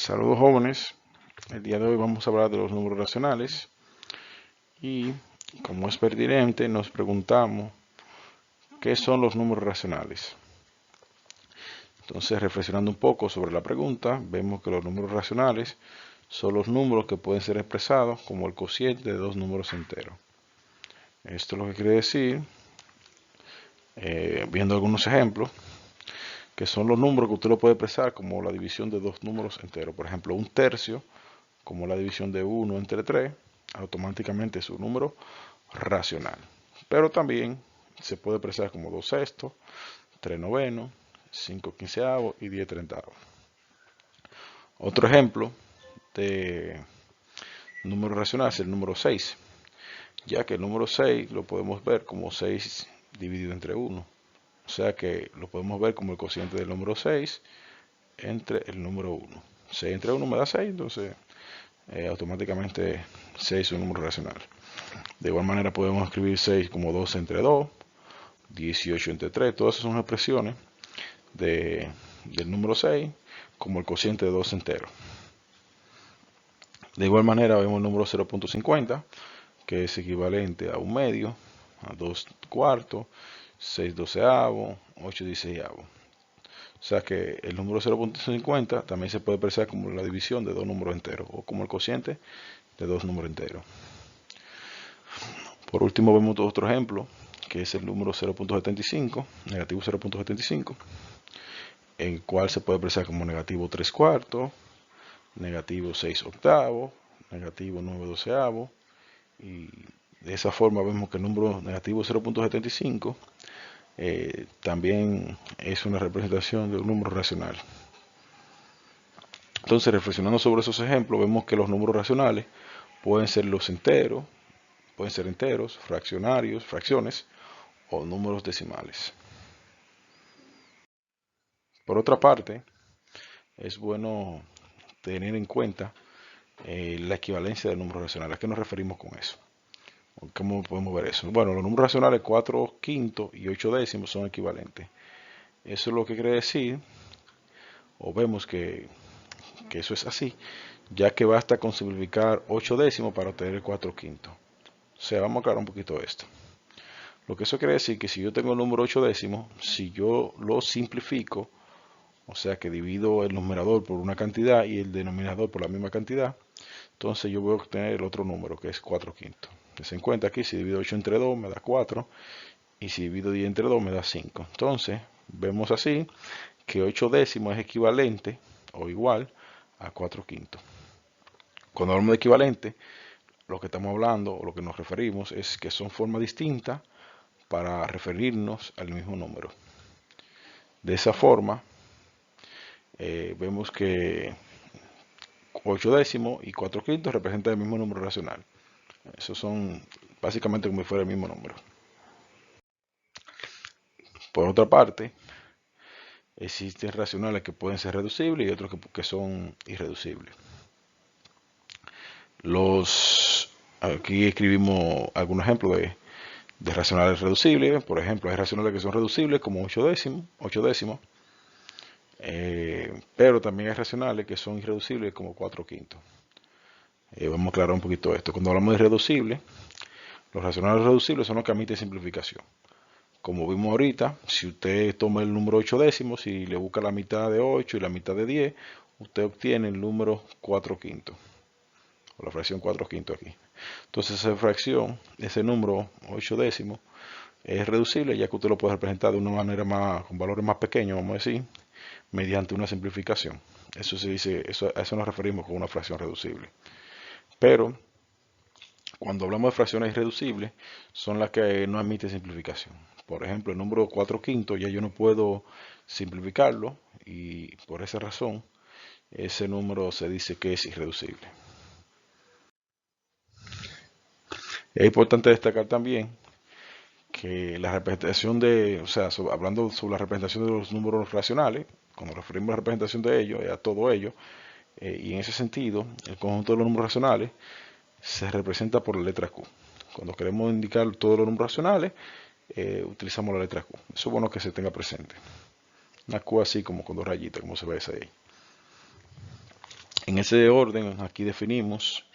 Saludos jóvenes, el día de hoy vamos a hablar de los números racionales y como es pertinente nos preguntamos ¿qué son los números racionales? Entonces reflexionando un poco sobre la pregunta vemos que los números racionales son los números que pueden ser expresados como el cociente de dos números enteros. Esto es lo que quiere decir, viendo algunos ejemplos, que son los números que usted lo puede expresar como la división de dos números enteros. Por ejemplo, un tercio, como la división de 1 entre 3, automáticamente es un número racional. Pero también se puede expresar como 2 sextos, 3 novenos, 5 quinceavos y 10 treintavos. Otro ejemplo de número racional es el número 6, ya que el número 6 lo podemos ver como 6 dividido entre 1. O sea que lo podemos ver como el cociente del número 6 entre el número 1. 6 entre 1 me da 6, entonces automáticamente 6 es un número racional. De igual manera podemos escribir 6 como 12 entre 2, 18 entre 3. Todas esas son expresiones del número 6 como el cociente de 2 enteros. De igual manera vemos el número 0.50, que es equivalente a 1 medio, a 2 cuartos, 6 doceavos, 8 dieciseisavos. O sea que el número 0.50 también se puede expresar como la división de dos números enteros o como el cociente de dos números enteros. Por último vemos otro ejemplo, que es el número 0.75, negativo 0.75, el cual se puede expresar como negativo 3 cuartos, negativo 6 octavos, negativo 9 doceavos, y de esa forma vemos que el número negativo 0.75 también es una representación de un número racional. Entonces, reflexionando sobre esos ejemplos, vemos que los números racionales pueden ser los enteros, pueden ser enteros, fraccionarios, fracciones o números decimales. Por otra parte, es bueno tener en cuenta la equivalencia de números racionales. ¿A qué nos referimos con eso? ¿Cómo podemos ver eso? Bueno, los números racionales 4 quintos y 8 décimos son equivalentes. Eso es lo que quiere decir, o vemos que eso es así, ya que basta con simplificar 8 décimos para obtener 4 quintos. O sea, vamos a aclarar un poquito esto. Lo que eso quiere decir que si yo tengo el número 8 décimos, si yo lo simplifico, o sea que divido el numerador por una cantidad y el denominador por la misma cantidad, entonces yo voy a obtener el otro número que es 4 quintos. Se en cuenta aquí, si divido 8 entre 2 me da 4 y si divido 10 entre 2 me da 5. Entonces vemos así que 8 décimos es equivalente o igual a 4 quintos. Cuando hablamos de equivalente, lo que estamos hablando o lo que nos referimos es que son formas distintas para referirnos al mismo número. De esa forma, vemos que 8 décimos y 4 quintos representan el mismo número racional. Esos son básicamente como si fuera el mismo número. Por otra parte, existen racionales que pueden ser reducibles y otros que son irreducibles. Aquí escribimos algunos ejemplos de racionales reducibles. Por ejemplo, hay racionales que son reducibles como 8 décimos, pero también hay racionales que son irreducibles como 4 quintos. Vamos a aclarar un poquito esto. Cuando hablamos de irreducibles, los racionales reducibles son los que admiten simplificación. Como vimos ahorita, si usted toma el número 8 décimos y le busca la mitad de 8 y la mitad de 10, usted obtiene el número 4 quintos, o la fracción 4 quintos aquí. Entonces esa fracción, ese número 8 décimos, es reducible ya que usted lo puede representar de una manera más, con valores más pequeños, vamos a decir, mediante una simplificación. Eso se dice, a eso nos referimos con una fracción reducible. Pero cuando hablamos de fracciones irreducibles, son las que no admiten simplificación. Por ejemplo, el número 4 quintos ya yo no puedo simplificarlo y por esa razón ese número se dice que es irreducible. Es importante destacar también que la representación hablando sobre la representación de los números racionales, cuando referimos a la representación de ellos, a todo ello, y en ese sentido, el conjunto de los números racionales se representa por la letra Q. Cuando queremos indicar todos los números racionales, utilizamos la letra Q. Eso es bueno que se tenga presente. Una Q así como con dos rayitas, como se ve esa ahí. En ese orden, aquí definimos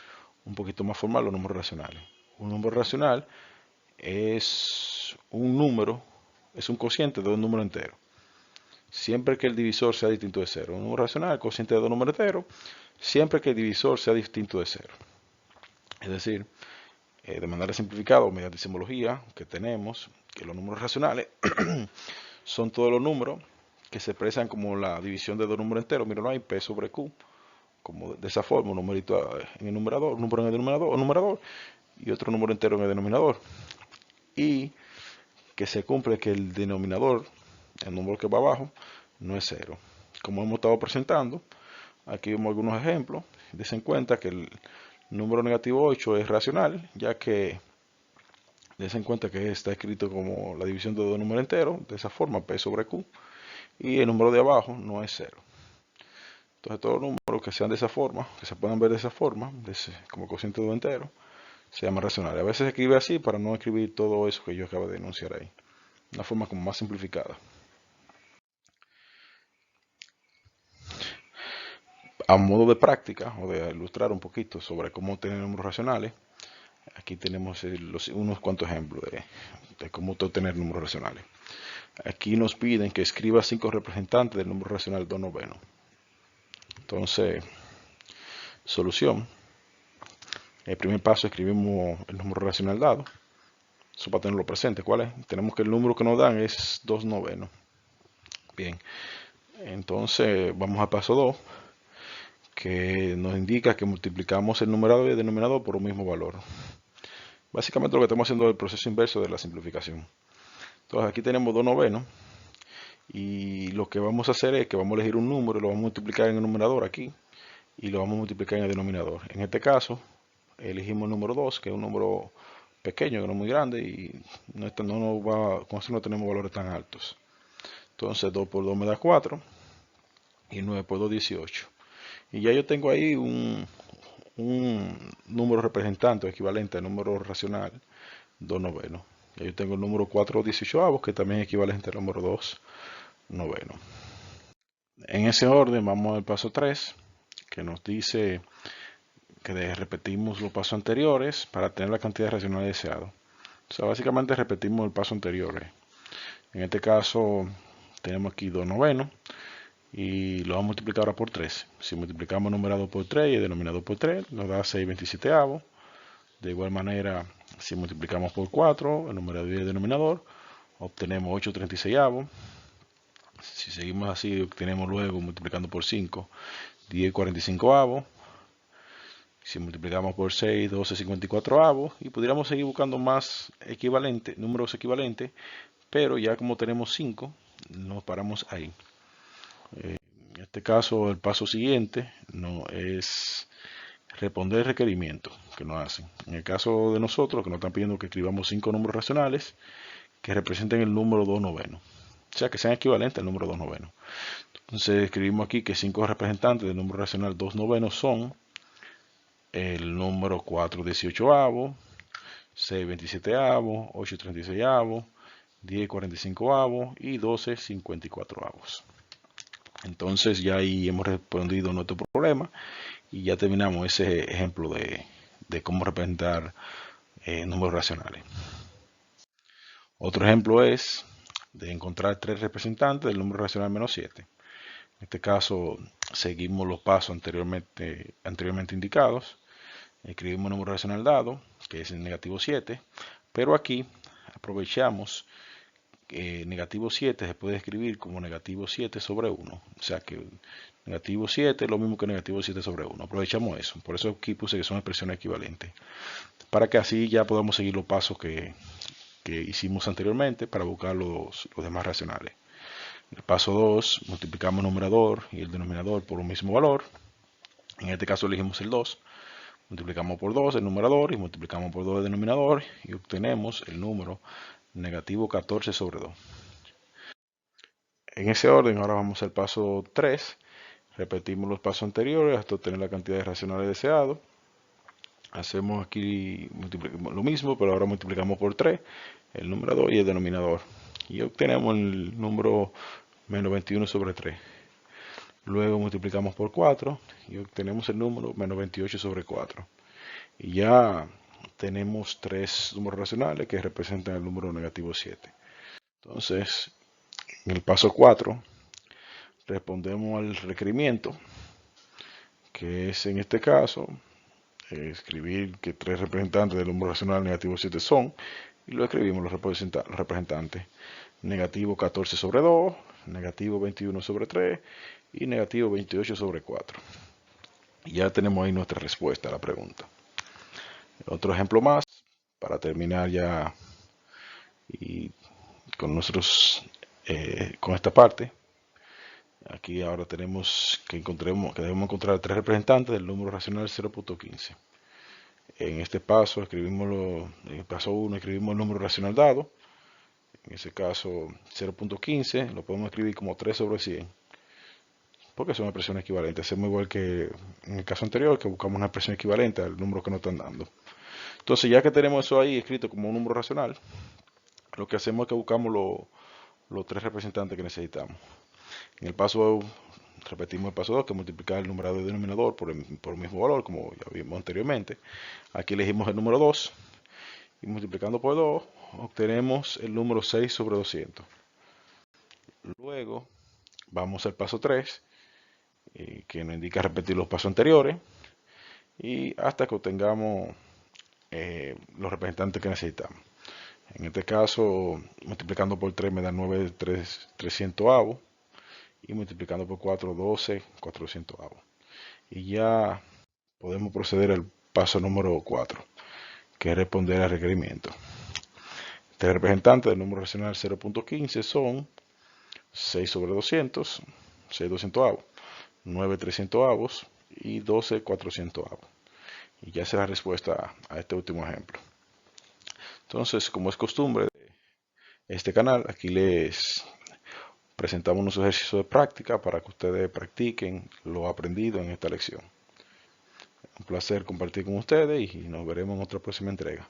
un poquito más formal los números racionales. Un número racional es un número, es un cociente de un número entero. Siempre que el divisor sea distinto de cero. Un número racional, el cociente de dos números enteros, siempre que el divisor sea distinto de cero. Es decir, de manera simplificada o mediante simbología que tenemos, que los números racionales son todos los números que se expresan como la división de dos números enteros. Mira, no hay P sobre Q, como de esa forma, un numerito en el numerador, un número en el numerador y otro número entero en el denominador. Y que se cumple que el denominador, el número que va abajo, no es cero. Como hemos estado presentando, aquí vemos algunos ejemplos. Desen cuenta que el número negativo 8 es racional, ya que desen cuenta que está escrito como la división de dos números enteros, de esa forma, P sobre Q, y el número de abajo no es cero. Entonces todos los números que sean de esa forma, que se puedan ver de esa forma, como cociente de dos entero, se llama racional. A veces se escribe así para no escribir todo eso que yo acabo de enunciar ahí. Una forma como más simplificada. A modo de práctica o de ilustrar un poquito sobre cómo tener números racionales, aquí tenemos unos cuantos ejemplos de cómo obtener números racionales. Aquí nos piden que escriba 5 representantes del número racional 2 noveno. Entonces, solución. El primer paso escribimos el número racional dado. Eso para tenerlo presente. ¿Cuál es? Tenemos que el número que nos dan es 2 novenos. Bien. Entonces, vamos al paso 2, que nos indica que multiplicamos el numerador y el denominador por un mismo valor. Básicamente lo que estamos haciendo es el proceso inverso de la simplificación. Entonces aquí tenemos 2 novenos y lo que vamos a hacer es que vamos a elegir un número y lo vamos a multiplicar en el numerador aquí y lo vamos a multiplicar en el denominador. En este caso elegimos el número 2, que es un número pequeño, que no es muy grande y con eso no tenemos valores tan altos. Entonces 2 por 2 me da 4 y 9 por 2 18. Y ya yo tengo ahí un número representante equivalente al número racional 2 novenos. Ya yo tengo el número 4 18avos, que también es equivalente al número 2 novenos. En ese orden vamos al paso 3, que nos dice que repetimos los pasos anteriores para tener la cantidad racional deseada. O sea, básicamente repetimos el paso anterior. En este caso tenemos aquí 2 novenos y lo vamos a multiplicar ahora por 3. Si multiplicamos el numerador por 3 y el denominador por 3, nos da 6 27avos. De igual manera, si multiplicamos por 4, el numerador y el denominador, obtenemos 8 36avos. Si seguimos así, obtenemos luego, multiplicando por 5, 10 45avos. Si multiplicamos por 6, 12 54avos. Y pudiéramos seguir buscando más números equivalentes, pero ya como tenemos 5, nos paramos ahí. En este caso, el paso siguiente no es responder el requerimiento que nos hacen. En el caso de nosotros, que nos están pidiendo que escribamos 5 números racionales que representen el número 2 novenos. O sea, que sean equivalentes al número 2 novenos. Entonces escribimos aquí que 5 representantes del número racional 2 novenos son el número 4 18avos, 6 27avos, 8 36avos, 10 45avos y 12 54avos. Entonces ya ahí hemos respondido nuestro problema y ya terminamos ese ejemplo de cómo representar números racionales. Otro ejemplo es de encontrar 3 representantes del número racional menos 7. En este caso seguimos los pasos anteriormente indicados. Escribimos el número racional dado, que es el negativo 7, pero aquí aprovechamos que negativo 7 se puede escribir como negativo 7 sobre 1. O sea que negativo 7 es lo mismo que negativo 7 sobre 1. Aprovechamos eso. Por eso aquí puse que son expresiones equivalentes. Para que así ya podamos seguir los pasos que hicimos anteriormente para buscar los demás racionales. En el paso 2 multiplicamos el numerador y el denominador por un mismo valor. En este caso elegimos el 2. Multiplicamos por 2 el numerador y multiplicamos por 2 el denominador y obtenemos el número negativo 14 sobre 2. En ese orden ahora vamos al paso 3. Repetimos los pasos anteriores hasta obtener la cantidad de racionales deseados. Hacemos aquí lo mismo, pero ahora multiplicamos por 3 el numerador y el denominador. Y obtenemos el número menos 21 sobre 3. Luego multiplicamos por 4 y obtenemos el número menos 28 sobre 4. Y ya tenemos tres números racionales que representan el número negativo 7. Entonces, en el paso 4, respondemos al requerimiento, que es en este caso escribir que tres representantes del número racional negativo 7 son, y lo escribimos los representantes. Negativo 14 sobre 2, negativo 21 sobre 3 y negativo 28 sobre 4. Y ya tenemos ahí nuestra respuesta a la pregunta. Otro ejemplo más, para terminar ya y con con esta parte. Aquí ahora tenemos que debemos encontrar tres representantes del número racional 0.15. En este paso en el paso 1 escribimos el número racional dado. En ese caso 0.15 lo podemos escribir como 3 sobre 100, porque son expresiones equivalentes. Hacemos igual que en el caso anterior, que buscamos una expresión equivalente al número que nos están dando. Entonces, ya que tenemos eso ahí escrito como un número racional, lo que hacemos es que buscamos los tres representantes que necesitamos. En el paso, repetimos el paso 2, que es multiplicar el numerador y el denominador por el mismo valor, como ya vimos anteriormente. Aquí elegimos el número 2 y multiplicando por 2 obtenemos el número 6 sobre 200. Luego vamos al paso 3, que nos indica repetir los pasos anteriores y hasta que obtengamos los representantes que necesitamos. En este caso, multiplicando por 3 me da 9 300avos y multiplicando por 4, 12 400avos. Y ya podemos proceder al paso número 4, que es responder al requerimiento. Tres representantes del número racional 0.15 son 6 sobre 200, 6 200avos, 9 300avos y 12 400avos. Y ya será la respuesta a este último ejemplo. Entonces, como es costumbre de este canal, aquí les presentamos unos ejercicios de práctica para que ustedes practiquen lo aprendido en esta lección. Un placer compartir con ustedes y nos veremos en otra próxima entrega.